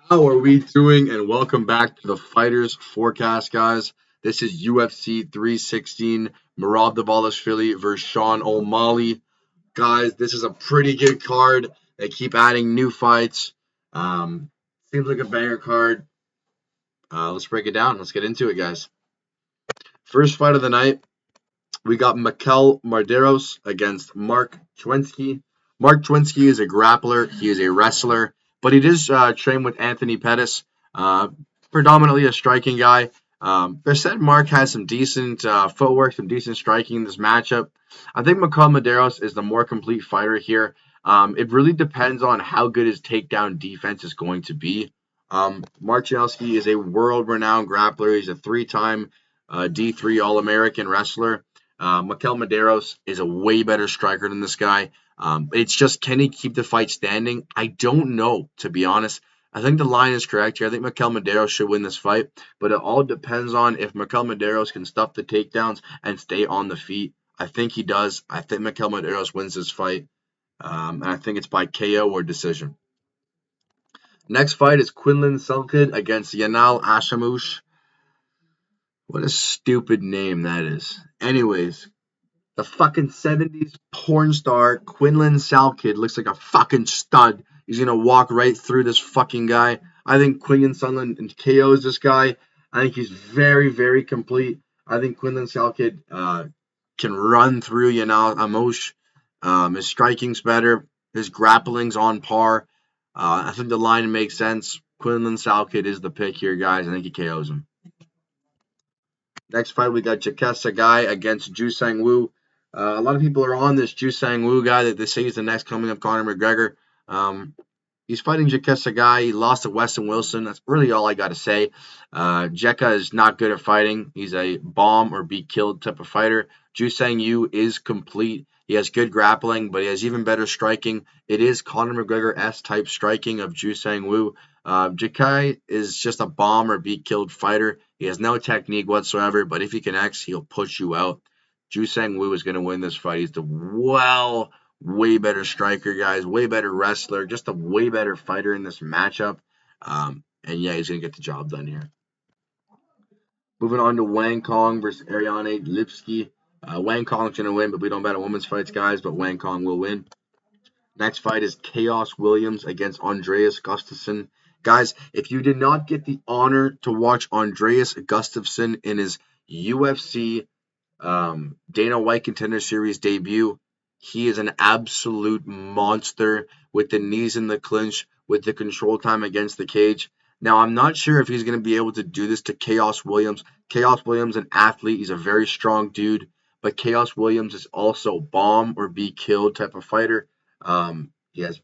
How are we doing? And welcome back to the Fighters Forecast, guys. This is UFC 316, Merab Vs Sean O'Malley. Guys, this is a pretty good card. They keep adding new fights. Um, Seems like a banger card. Let's break it down. Let's get into it, guys. First fight of the night, we got Mikel Marderos against Mark Chwensky. Mark Chwensky is a grappler. He is a wrestler, but he does train with Anthony Pettis, uh, predominantly a striking guy. They said Mark has some decent footwork, some decent striking in this matchup. I think Mikel Marderos is the more complete fighter here. It really depends on how good his takedown defense is going to be. Mark Chwensky is a world-renowned grappler. He's a three-time D3 All-American wrestler. Mikel Medeiros is a way better striker than this guy. It's just, can he keep the fight standing? I don't know, to be honest. I think the line is correct here. I think Mikel Medeiros should win this fight, but it all depends on if Mikel Medeiros can stuff the takedowns and stay on the feet. I think he does. I think Mikel Medeiros wins this fight, and I think it's by KO or decision. Next fight is Quinlan Selkid against Yanal Ashamush. What a stupid name that is. Anyways, the fucking 70s porn star Quinlan Salkid looks like a fucking stud. He's gonna walk right through this fucking guy. I think Quinlan Sunland KOs this guy. I think he's very, very complete. I think Quinlan Salkid can run through Yanal Amosh. His striking's better. His grappling's on par. I think the line makes sense. Quinlan Salkid is the pick here, guys. I think he KOs him. Next fight, we got Jakesa Guy against Jusang Wu. A lot of people are on this Jusang Wu guy that they say is the next coming of Conor McGregor. Um, he's fighting Jakesa Guy. He lost to Weston Wilson. That's really all I got to say. Jekka is not good at fighting. He's a bomb or be killed type of fighter. Jusang Wu is complete. He has good grappling, but he has even better striking. It is Conor McGregor-esque type striking of Jusang Wu. Jakai is just a bomb or be killed fighter. He has no technique whatsoever, but if he connects, he'll push you out. Jusang Wu is going to win this fight. He's the way better striker, guys, way better wrestler, just a way better fighter in this matchup. And yeah, he's going to get the job done here. Moving on to Wang Kong versus Ariane Lipski. Wang Kong's going to win, but we don't bet on women's fights, guys, but Wang Kong will win. Next fight is Chaos Williams against Andreas Gustafsson. Guys, if you did not get the honor to watch Andreas Gustafsson in his UFC Dana White Contender Series debut, he is an absolute monster with the knees in the clinch, with the control time against the cage. Now, I'm not sure if he's going to be able to do this to Chaos Williams. Chaos Williams, an athlete, he's a very strong dude, but Chaos Williams is also bomb or be killed type of fighter. He has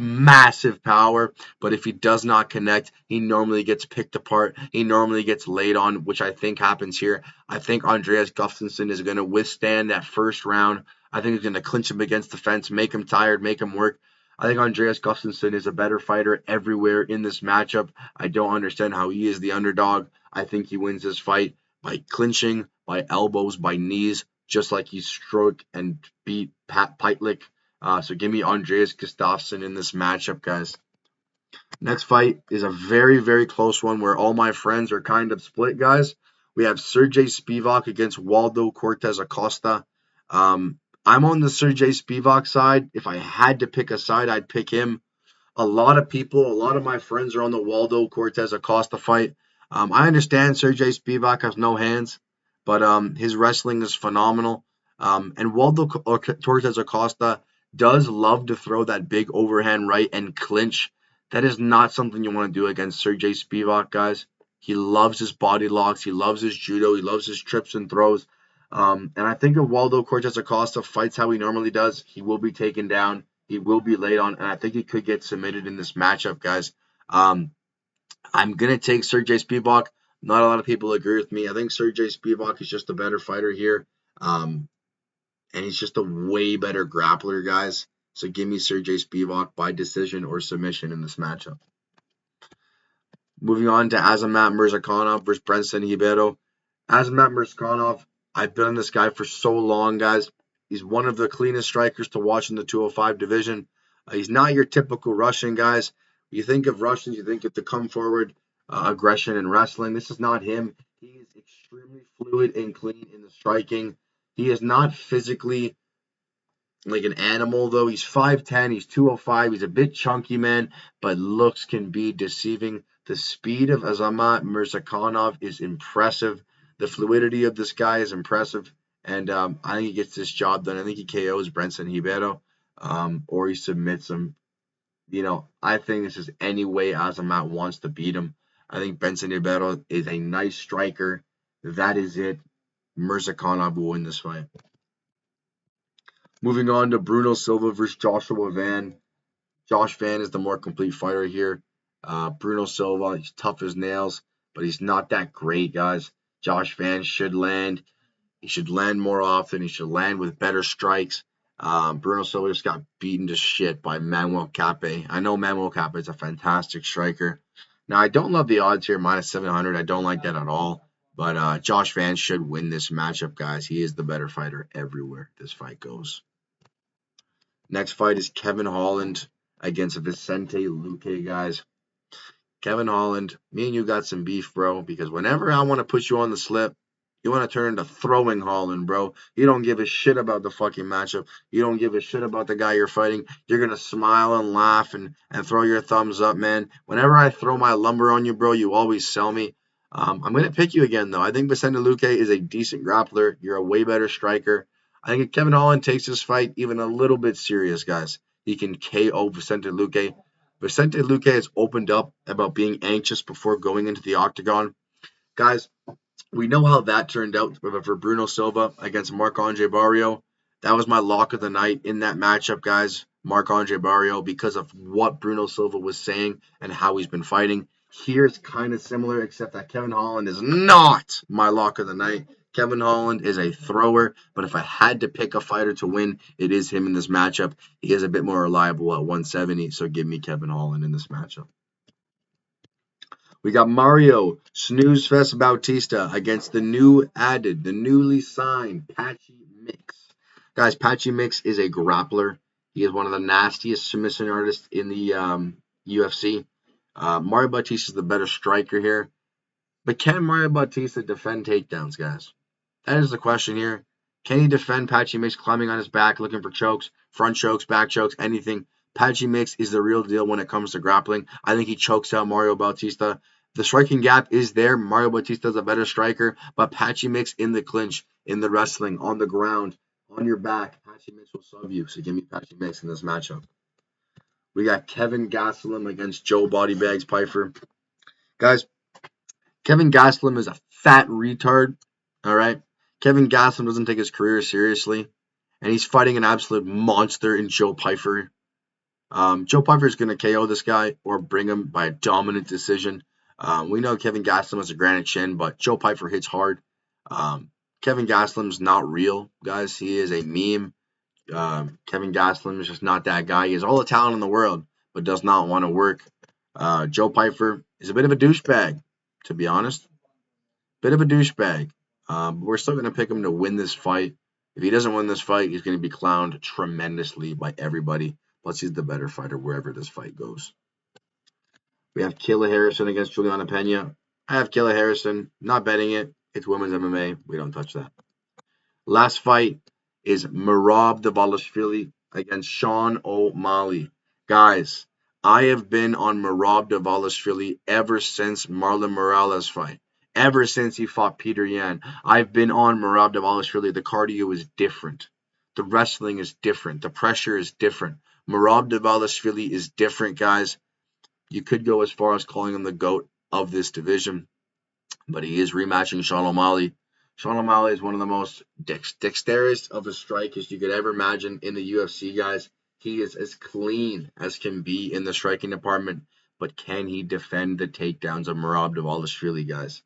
massive power, but if he does not connect, he normally gets picked apart. He normally gets laid on, which I think happens here. I think Andreas Gustafsson is going to withstand that first round. I think he's going to clinch him against the fence, make him tired, make him work. I think Andreas Gustafsson is a better fighter everywhere in this matchup. I don't understand how he is the underdog. I think he wins this fight by clinching, by elbows, by knees, just like he stroked and beat Pat Pitlick. So give me Andreas Gustafsson in this matchup, guys. Next fight is a very, very close one where all my friends are kind of split, guys. We have Sergey Spivak against Waldo Cortez Acosta. I'm on the Sergey Spivak side. If I had to pick a side, I'd pick him. A lot of my friends are on the Waldo Cortez Acosta fight. I understand Sergey Spivak has no hands, but his wrestling is phenomenal. And Waldo Cortez Acosta does love to throw that big overhand right and clinch. That is not something you want to do against Sergey Spivak, guys. He loves his body locks. He loves his judo. He loves his trips and throws. And I think if Waldo Cortez Acosta fights how he normally does, he will be taken down. He will be laid on, and I think he could get submitted in this matchup, guys. I'm going to take Sergey Spivak. Not a lot of people agree with me. I think Sergey Spivak is just a better fighter here. And he's just a way better grappler, guys. So give me Sergey Spivak by decision or submission in this matchup. Moving on to Azamat Murzakanov versus Brenson Hibero. Azamat Murzakanov, I've been on this guy for so long, guys. He's one of the cleanest strikers to watch in the 205 division. He's not your typical Russian, guys. You think of Russians, you think of the come forward aggression in wrestling. This is not him. He is extremely fluid and clean in the striking. He is not physically like an animal, though. He's 5'10, he's 205, he's a bit chunky, man, but looks can be deceiving. The speed of Azamat Murzakanov is impressive. The fluidity of this guy is impressive. And I think he gets this job done. I think he KOs Brenson Hibero, or he submits him. I think this is any way Azamat wants to beat him. I think Benson Hibero is a nice striker. That is it. Murzakanov will win this fight. Moving on to Bruno Silva versus Joshua Van. Josh Van is the more complete fighter here. Bruno Silva, he's tough as nails, but he's not that great, guys. Josh Van should land. He should land more often. He should land with better strikes. Bruno Silva just got beaten to shit by Manuel Cape. I know Manuel Cape is a fantastic striker. Now, I don't love the odds here, minus 700. I don't like that at all. But Josh Van should win this matchup, guys. He is the better fighter everywhere this fight goes. Next fight is Kevin Holland against Vicente Luque, guys. Kevin Holland, me and you got some beef, bro, because whenever I want to put you on the slip, you want to turn into throwing Holland, bro. You don't give a shit about the fucking matchup. You don't give a shit about the guy you're fighting. You're going to smile and laugh and throw your thumbs up, man. Whenever I throw my lumber on you, bro, you always sell me. I'm going to pick you again, though. I think Vicente Luque is a decent grappler. You're a way better striker. I think if Kevin Holland takes this fight even a little bit serious, guys, he can KO Vicente Luque. Vicente Luque has opened up about being anxious before going into the octagon. Guys, we know how that turned out for Bruno Silva against Marc-Andre Barrio. That was my lock of the night in that matchup, guys. Marc-Andre Barrio, because of what Bruno Silva was saying and how he's been fighting. Here it's kind of similar, except that Kevin Holland is not my lock of the night. Kevin Holland is a thrower, but if I had to pick a fighter to win, it is him in this matchup. He is a bit more reliable at 170, so give me Kevin Holland in this matchup. We got Mario Snoozefest Bautista against the newly signed Patchy Mix. Guys, Patchy Mix is a grappler. He is one of the nastiest submission artists in the UFC. Mario Bautista is the better striker here. But can Mario Bautista defend takedowns, guys? That is the question here. Can he defend Patchy Mix climbing on his back, looking for chokes, front chokes, back chokes, anything? Patchy Mix is the real deal when it comes to grappling. I think he chokes out Mario Bautista. The striking gap is there. Mario Bautista is a better striker, but Patchy Mix in the clinch, in the wrestling, on the ground, on your back, Patchy Mix will sub you. So give me Patchy Mix in this matchup. We got Kevin Gastelum against Joe Bodybags Pyfer. Guys, Kevin Gastelum is a fat retard, all right? Kevin Gastelum doesn't take his career seriously, and he's fighting an absolute monster in Joe Pyfer. Joe Pyfer is going to KO this guy or bring him by a dominant decision. We know Kevin Gastelum has a granite chin, but Joe Pyfer hits hard. Kevin Gastelum's not real, guys. He is a meme. Kevin Gastelum is just not that guy. He has all the talent in the world, but does not want to work. Joe Pyfer is a bit of a douchebag, to be honest. Bit of a douchebag. We're still going to pick him to win this fight. If he doesn't win this fight, he's going to be clowned tremendously by everybody. Plus, he's the better fighter wherever this fight goes. We have Kayla Harrison against Juliana Pena. I have Kayla Harrison. Not betting it. It's women's MMA. We don't touch that. Last fight is Merab Vs against Sean O'Malley. Guys, I have been on Merab Vs ever since Marlon Morales fight. Ever since he fought Peter Yan, I've been on Merab Vs. The cardio is different. The wrestling is different. The pressure is different. Merab Vs is different, guys. You could go as far as calling him the GOAT of this division, but he is rematching Sean O'Malley. Sean O'Malley is one of the most dexterous of a strikers you could ever imagine in the UFC, guys. He is as clean as can be in the striking department, but can he defend the takedowns of Merab Vs, guys?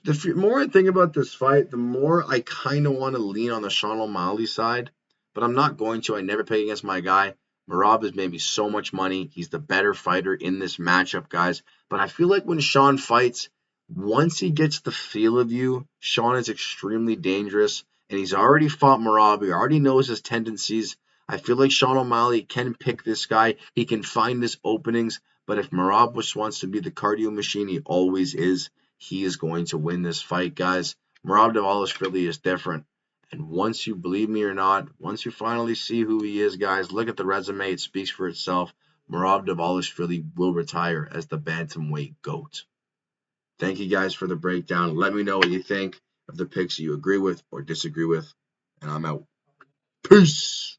The more I think about this fight, the more I kind of want to lean on the Sean O'Malley side, but I'm not going to. I never pay against my guy. Merab has made me so much money. He's the better fighter in this matchup, guys. But I feel like when Sean fights, once he gets the feel of you, Sean is extremely dangerous. And he's already fought Merab. He already knows his tendencies. I feel like Sean O'Malley can pick this guy. He can find his openings. But if Merab wants to be the cardio machine he always is, he is going to win this fight, guys. Merab Dvalishvili is different. And once you believe me or not, once you finally see who he is, guys, look at the resume. It speaks for itself. Merab Dvalishvili will retire as the bantamweight GOAT. Thank you guys for the breakdown. Let me know what you think of the picks you agree with or disagree with. And I'm out. Peace.